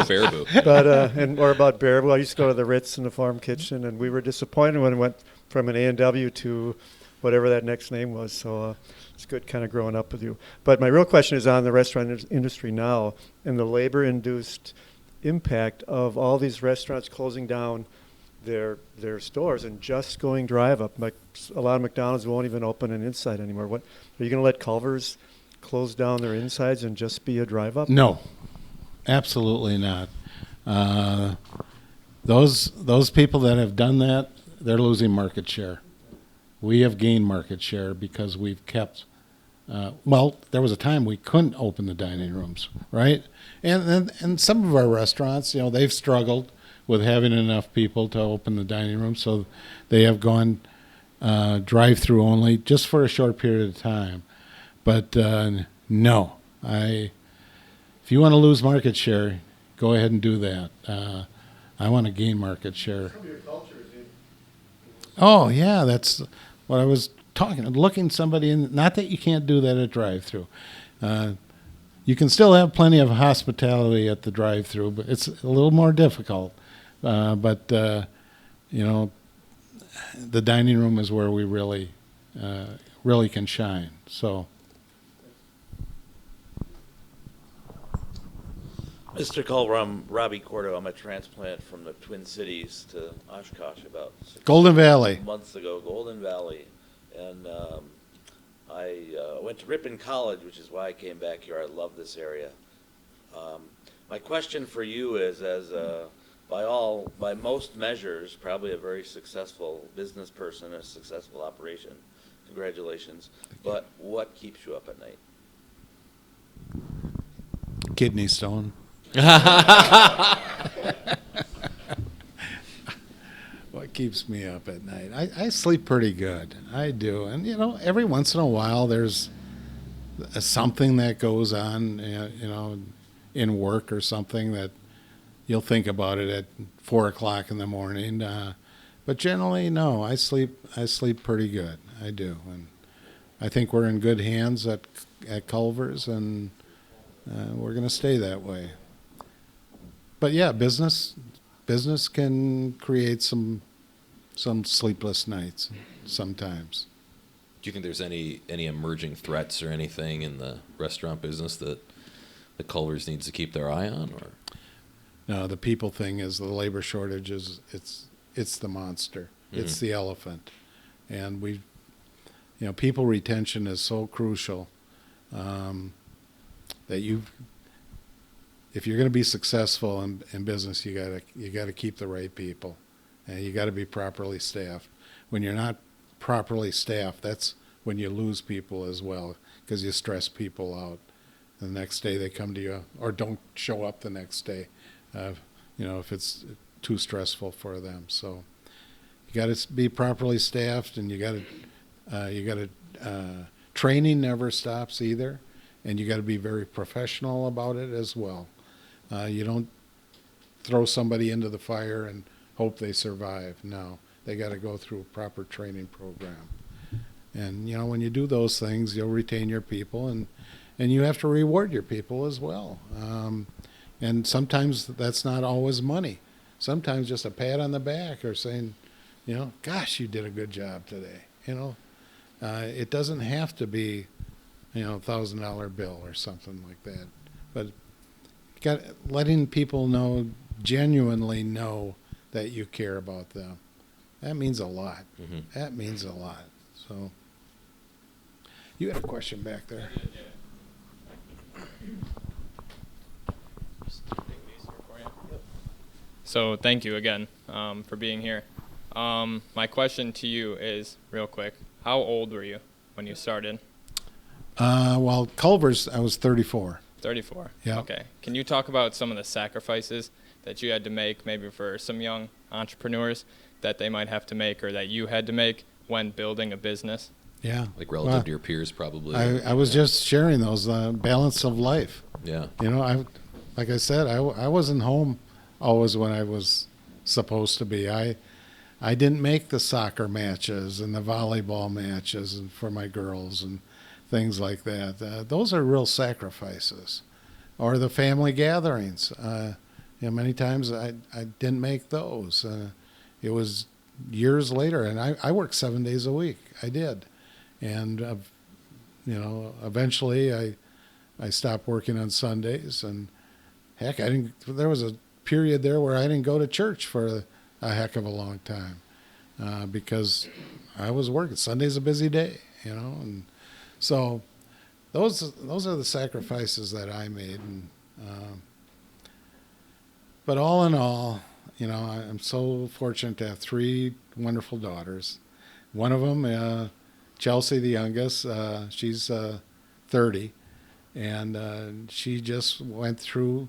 Baraboo. but or about Bear. Well, I used to go to the Ritz and the Farm Kitchen, and we were disappointed when it went from an A&W to whatever that next name was. So it's good kind of growing up with you. But my real question is on the restaurant industry now and the labor-induced impact of all these restaurants closing down their stores and just going drive-up. Like a lot of McDonald's won't even open an inside anymore. What are you going to let Culvers close down their insides and just be a drive-up? No, absolutely not. Those people that have done that, they're losing market share. We have gained market share because we've kept. There was a time we couldn't open the dining rooms, right? And some of our restaurants, they've struggled with having enough people to open the dining room, so they have gone drive-through only just for a short period of time. But no, if you want to lose market share, go ahead and do that. I want to gain market share. Some of your culture is in. Oh yeah, that's what I was looking somebody in. Not that you can't do that at drive-through. You can still have plenty of hospitality at the drive-through, but it's a little more difficult. But the dining room is where we really can shine. So, Mr. Culver, I'm Robbie Cordo. I'm a transplant from the Twin Cities to Oshkosh about Golden Valley. months ago, Golden Valley. And I went to Ripon College, which is why I came back here. I love this area. My question for you is, as by most measures, probably a very successful business person, a successful operation. Congratulations. But what keeps you up at night? Kidney stone. What keeps me up at night? I sleep pretty good. I do. And, every once in a while there's something that goes on, in work or something that you'll think about it at 4 o'clock in the morning. But generally, no, I sleep pretty good. I do. And I think we're in good hands at Culver's, and we're going to stay that way. But yeah, business can create some sleepless nights sometimes. Do you think there's any emerging threats or anything in the restaurant business that the Culvers needs to keep their eye on? Or No, the people thing is the labor shortage is it's the monster. Mm-hmm. It's the elephant, and people retention is so crucial that if you're going to be successful in business, you gotta keep the right people, and you got to be properly staffed. When you're not properly staffed, that's when you lose people as well, because you stress people out. The next day they come to you or don't show up the next day, if it's too stressful for them. So you got to be properly staffed, and you got to training never stops either, and you got to be very professional about it as well. You don't throw somebody into the fire and hope they survive. No, they got to go through a proper training program. And when you do those things, you'll retain your people, and you have to reward your people as well. And sometimes that's not always money. Sometimes just a pat on the back or saying, gosh, you did a good job today. It doesn't have to be, $1,000 bill or something like that. But letting people genuinely know that you care about them. That means a lot. Mm-hmm. That means a lot. So, you had a question back there. So thank you again for being here. My question to you is, real quick, how old were you when you started? Well, Culvers, I was 34. 34. Yeah. Okay. Can you talk about some of the sacrifices that you had to make, maybe for some young entrepreneurs that they might have to make, or that you had to make when building a business? Yeah. Like relative to your peers, probably. I was just sharing those, balance of life. Yeah. You know, like I said, I wasn't home always when I was supposed to be. I didn't make the soccer matches and the volleyball matches and for my girls and things like that. Those are real sacrifices. Or the family gatherings. Many times I didn't make those. It was years later, and I worked 7 days a week. I did. And, eventually I stopped working on Sundays. And, heck, there was a period there where I didn't go to church for a heck of a long time because I was working. Sunday's a busy day, and so those are the sacrifices that I made. And, but all in all, I'm so fortunate to have 3 wonderful daughters. One of them, Chelsea, the youngest, she's 30, and she just went through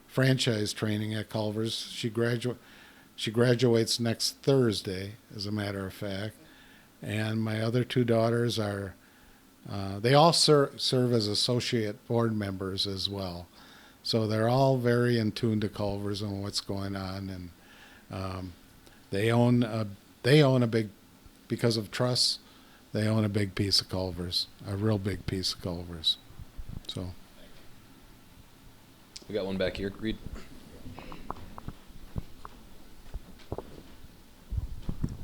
franchise training at Culvers. She graduates next Thursday, as a matter of fact. And my other 2 daughters are, they all serve as associate board members as well. So they're all very in tune to Culvers and what's going on. And they own a big, because of trust, they own a big piece of Culvers, a real big piece of Culvers. So. We got one back here. Reed.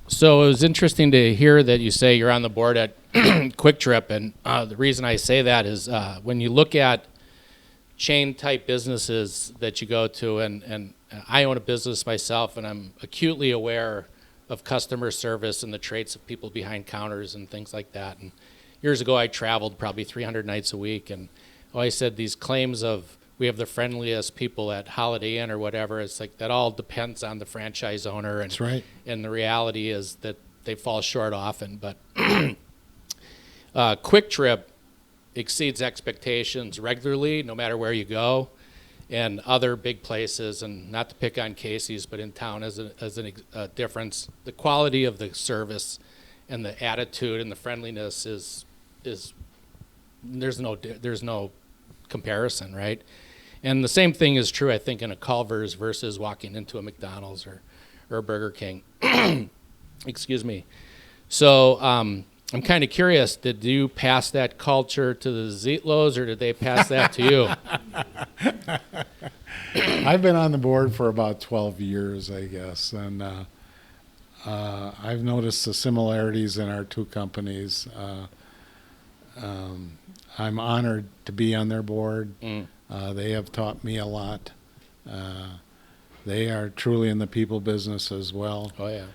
So it was interesting to hear that you say you're on the board at Quick Trip, and the reason I say that is when you look at chain-type businesses that you go to, and I own a business myself, and I'm acutely aware of customer service and the traits of people behind counters and things like that. And years ago, I traveled probably 300 nights a week, and I said these claims of we have the friendliest people at Holiday Inn or whatever. It's like that all depends on the franchise owner. And, That's right. And the reality is that they fall short often. But Quick Trip exceeds expectations regularly, no matter where you go, and other big places. And not to pick on Casey's, but in town as a difference, the quality of the service and the attitude and the friendliness is there's no comparison, right? And the same thing is true, I think, in a Culver's versus walking into a McDonald's or a Burger King. Excuse me. So I'm kind of curious, did you pass that culture to the Zietlows, or did they pass that to you? I've been on the board for about 12 years, I guess, and I've noticed the similarities in our 2 companies. I'm honored to be on their board. They have taught me a lot. They are truly in the people business as well. Oh, yeah.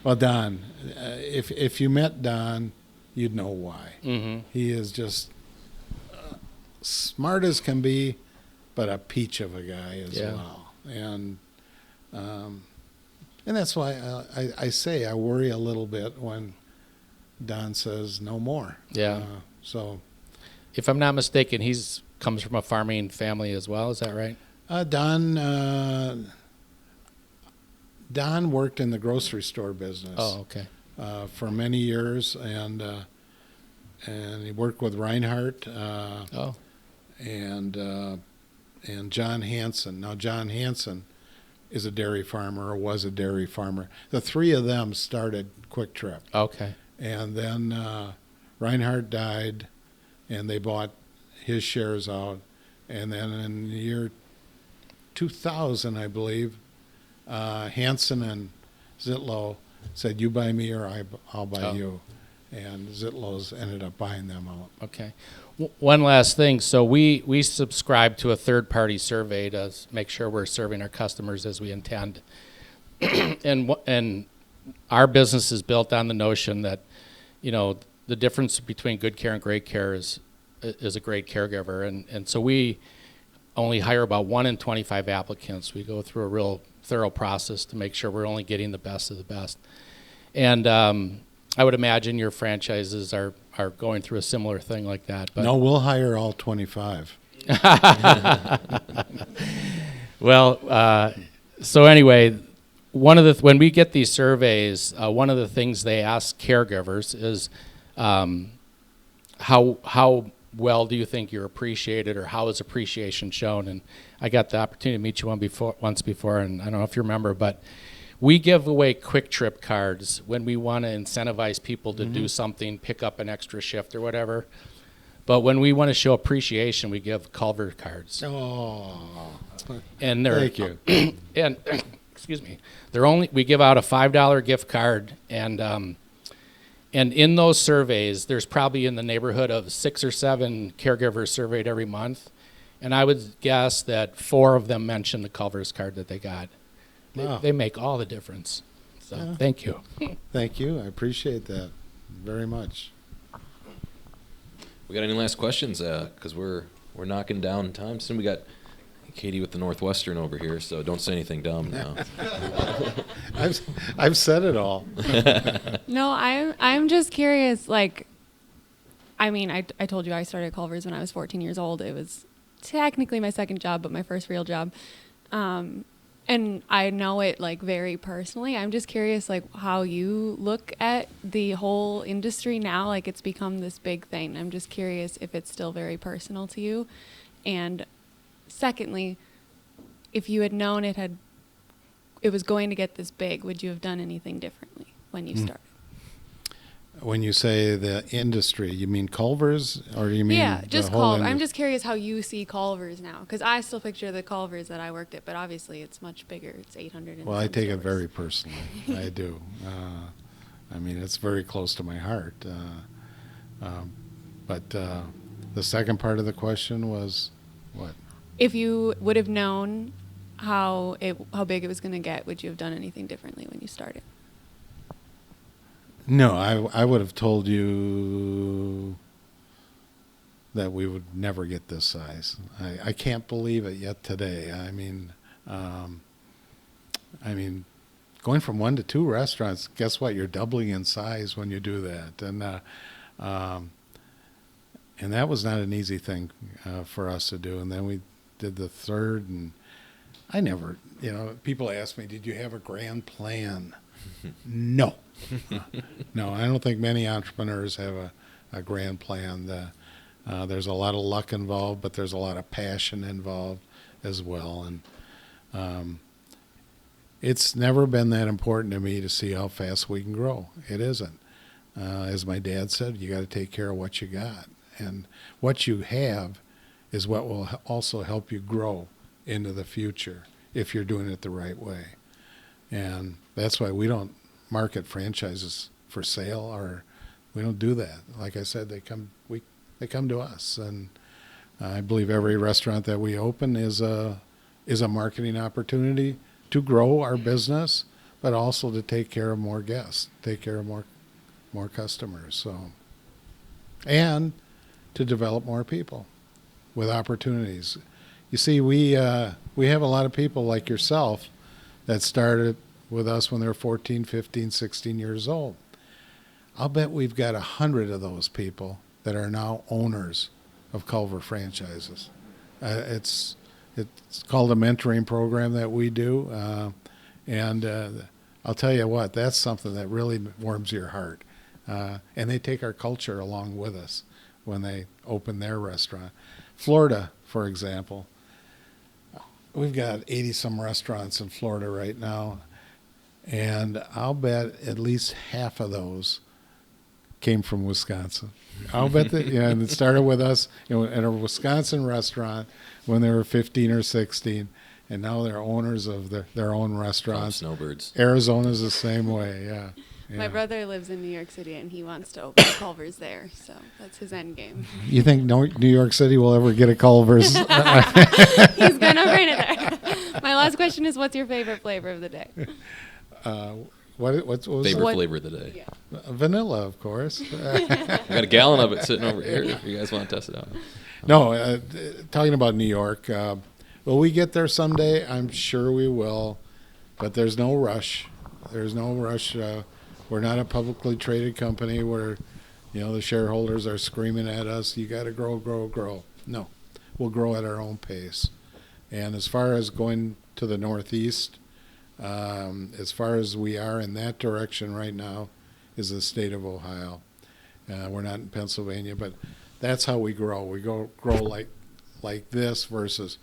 Well, Don, if you met Don, you'd know why. Mm-hmm. He is just smart as can be, but a peach of a guy as well. And that's why I say I worry a little bit when Don says no more. Yeah. So, if I'm not mistaken, he's comes from a farming family as well. Is that right? Don worked in the grocery store business. Oh, okay. For many years, and he worked with Reinhardt. And John Hansen. Now, John Hansen is a dairy farmer, or was a dairy farmer. The 3 of them started Quick Trip. Okay. And then Reinhardt died, and they bought his shares out. And then in the year 2000, I believe, Hansen and Zietlow said, "You buy me, or I'll buy you." and Zitlo's ended up buying them out. Okay. One last thing. So we subscribe to a third-party survey to make sure we're serving our customers as we intend. and our business is built on the notion that, the difference between good care and great care is a great caregiver. And so we only hire about 1 in 25 applicants. We go through a real thorough process to make sure we're only getting the best of the best. And I would imagine your franchises are going through a similar thing like that. But No, we'll hire all 25. Well, so anyway, when we get these surveys, one of the things they ask caregivers is how well do you think you're appreciated, or how is appreciation shown? And I got the opportunity to meet you once before, and I don't know if you remember, but we give away quick trip cards when we want to incentivize people to do something, pick up an extra shift or whatever. But when we want to show appreciation, we give Culver cards. Oh, And they're thank you. and excuse me, we give out a $5 gift card, and in those surveys, there's probably in the neighborhood of 6 or 7 caregivers surveyed every month, and I would guess that 4 of them mentioned the Culver's card that they got. Wow. They make all the difference. So thank you. Thank you. I appreciate that very much. We got any last questions? Because we're knocking down time soon. We got Katie with the Northwestern over here, so don't say anything dumb now. I've said it all. No, I'm just curious. Like, I mean, I told you I started Culver's when I was 14 years old. It was technically my second job, but my first real job. And I know it like very personally. I'm just curious, like, how you look at the whole industry now. Like, it's become this big thing. I'm just curious if it's still very personal to you. And secondly, if you had known it was going to get this big, would you have done anything differently when you started? When you say the industry, you mean Culver's, or you mean just the whole Culver. I'm industry? just curious how you see Culver's now, because I still picture the Culver's that I worked at, but obviously it's much bigger. It's 800. Well, I take it very personally. I do. I mean, it's very close to my heart. But the second part of the question was what? If you would have known how big it was going to get, would you have done anything differently when you started? No, I would have told you that we would never get this size. I can't believe it yet today. I mean, going from 1 to 2 restaurants, guess what? You're doubling in size when you do that, and that was not an easy thing for us to do. And then we did the third, and I never, people ask me, did you have a grand plan? No. No, I don't think many entrepreneurs have a grand plan. There's a lot of luck involved, but there's a lot of passion involved as well. And it's never been that important to me to see how fast we can grow. It isn't. As my dad said, you got to take care of what you got. And what you have is what will also help you grow into the future if you're doing it the right way. And that's why we don't market franchises for sale, or we don't do that. Like I said, they come to us, and I believe every restaurant that we open is a marketing opportunity to grow our business, but also to take care of more guests, take care of more customers. So, and to develop more people with opportunities. You see, we have a lot of people like yourself that started with us when they were 14, 15, 16 years old. I'll bet we've got 100 of those people that are now owners of Culver franchises. It's called a mentoring program that we do, and I'll tell you what, that's something that really warms your heart. And they take our culture along with us when they open their restaurant. Florida, for example, we've got 80-some restaurants in Florida right now, and I'll bet at least half of those came from Wisconsin. I'll bet that, and it started with us at a Wisconsin restaurant when they were 15 or 16, and now they're owners of their own restaurants. Snowbirds. Arizona's the same way, yeah. Yeah. My brother lives in New York City, and he wants to open Culver's there, so that's his end game. You think New York City will ever get a Culver's? He's gonna bring it there. My last question is, what's your favorite flavor of the day? What was Favorite it? flavor of the day. Yeah. Vanilla, of course. I got a gallon of it sitting over here if you guys want to test it out. No, talking about New York, will we get there someday? I'm sure we will, but there's no rush. There's no rush. We're not a publicly traded company where, the shareholders are screaming at us, you got to grow, grow, grow. No, we'll grow at our own pace. And as far as going to the Northeast, as far as we are in that direction right now is the state of Ohio. We're not in Pennsylvania, but that's how we grow. We grow like this versus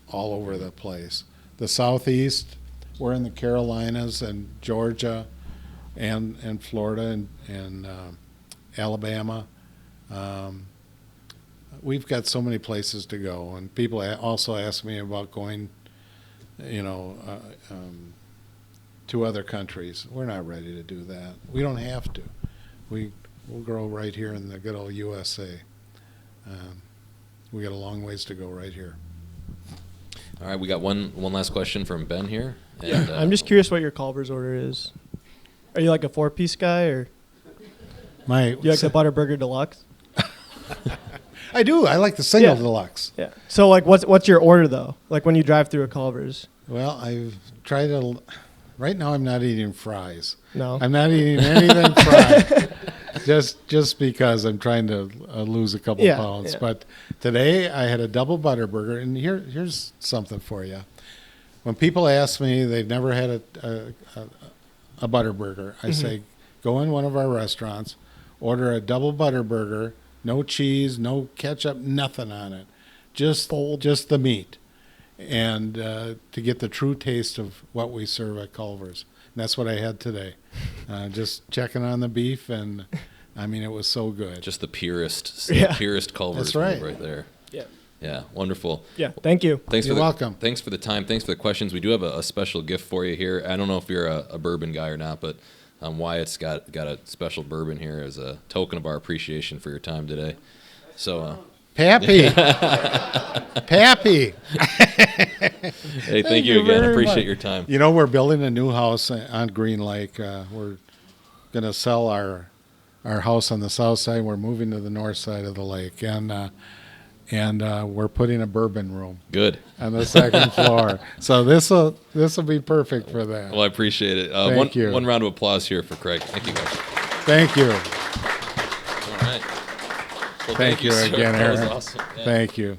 all over the place. The Southeast, we're in the Carolinas and Georgia and Florida and Alabama. We've got so many places to go, and people also ask me about going to other countries. We're not ready to do that. We don't have to. We'll grow right here in the good old USA. We got a long ways to go right here. All right, we got one last question from Ben here. And, I'm just curious what your Culver's order is. Are you like a 4-piece guy, or you like the ButterBurger Deluxe? I do. I like the single deluxe. Yeah. So like, what's your order though? Like when you drive through a Culver's. Well, I've tried to. Right now, I'm not eating fries. No. I'm not eating anything fried. Just because I'm trying to lose a couple pounds. Yeah. But today I had a double ButterBurger, and here's something for you. When people ask me they've never had a ButterBurger, I say, go in one of our restaurants, order a double ButterBurger, no cheese, no ketchup, nothing on it, just the meat, and to get the true taste of what we serve at Culver's. And that's what I had today. Just checking on the beef, and I mean, it was so good. Just the purest Culver's that's right there. Yeah. Yeah, wonderful. Yeah, thank you. You're welcome. Thanks for the time. Thanks for the questions. We do have a special gift for you here. I don't know if you're a bourbon guy or not, but Wyatt's got a special bourbon here as a token of our appreciation for your time today. So, Pappy. Pappy. Hey, thank you again. Appreciate your time. We're building a new house on Green Lake. We're going to sell our house on the south side. We're moving to the north side of the lake, and we're putting a bourbon room. Good. On the second floor. So this will be perfect for that. Well, I appreciate it. Thank you. One round of applause here for Craig. Thank you, guys. Thank you. All right. Well, thank you again, Aaron. Aaron. Awesome. Yeah. Thank you.